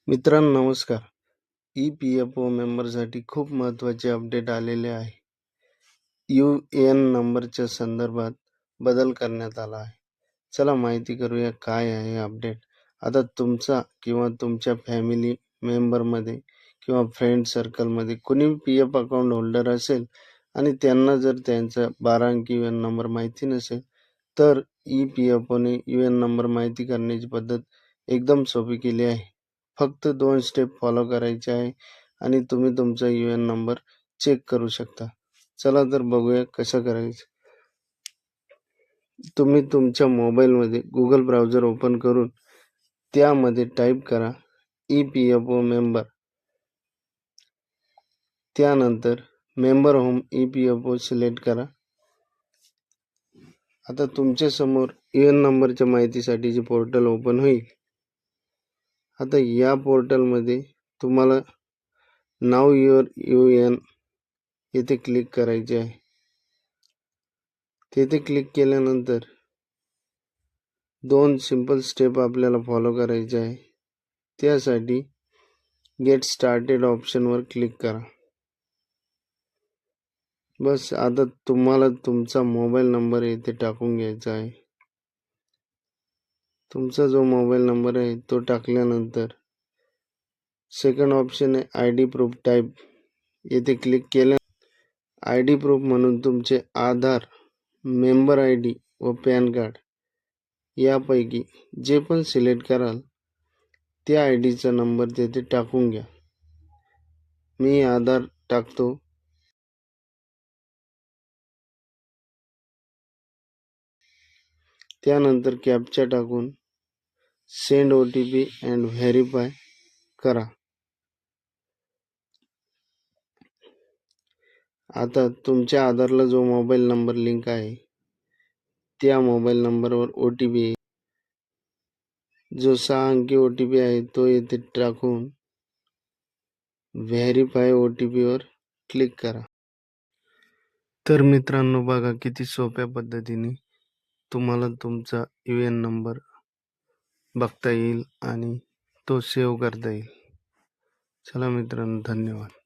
मित्रांनो नमस्कार. ई-पी-एफ-ओ मेंबरसाठी खूप महत्त्वाचे अपडेट आलेले आहे. यू-ए-एन नंबरच्या संदर्भात बदल करण्यात आला आहे. चला माहिती करूया काय आहे अपडेट. आता तुमचा किंवा तुमच्या फॅमिली मेंबरमध्ये किंवा फ्रेंड सर्कलमध्ये कोणी पी-एफ अकाउंट होल्डर असेल आणि त्यांना जर त्यांचा 12 अंकी यू-एन नंबर माहिती नसेल, तर ई-पी-एफ-ओने यू-एन नंबर माहिती करण्याची पद्धत एकदम सोपी केली आहे. फक्त 2 स्टेप फॉलो करायचे आहे आणि तुम्ही तुमचा यू-एन नंबर चेक करू शकता. चला तर बघूया कसं करायचं. तुम्ही तुमच्या मोबाईलमध्ये Google ब्राउझर ओपन करून त्यामध्ये टाईप करा ई-पी-एफ-ओ मेंबर. त्यानंतर मेंबर होम ई-पी-एफ-ओ सिलेक्ट करा. आता तुमच्या समोर यू-एन नंबरच्या माहितीसाठीचे पोर्टल ओपन होईल. आता या पोर्टलमध्ये तुम्हाला नाव युअर यू-एन येथे क्लिक करायचे आहे. तेथे क्लिक केल्यानंतर 2 सिंपल स्टेप आपल्याला फॉलो करायचे आहे. त्यासाठी गेट स्टार्टेड ऑप्शनवर क्लिक करा. बस आता तुम्हाला तुमचा मोबाईल नंबर येथे टाकून घ्यायचा आहे. तुमचा जो मोबाईल नंबर आहे तो टाकल्यानंतर सेकंड ऑप्शन आहे आय-डी प्रूफ टाईप. येथे क्लिक केल्या आय-डी प्रूफ म्हणून तुमचे आधार, मेंबर आय-डी व पॅन कार्ड यापैकी जे पण सिलेक्ट कराल त्या आय-डीचा नंबर तेथे टाकून घ्या. मी आधार टाकतो. त्यानंतर कॅप्चा टाकून सेंड OTP अँड व्हेरीफाय करा. आता तुमच्या आधारला जो मोबाईल नंबर लिंक आहे त्या मोबाईल नंबरवर OTP येईल. जो 6 अंकी OTP आहे तो येथे टाकून व्हेरीफाय OTP वर क्लिक करा. तर मित्रांनो बघा किती सोप्या पद्धतीने तुम्हाला तुमचा यू-एन नंबर बघता येईल आणि तो सेव्ह करता येईल. चला मित्रांनो धन्यवाद.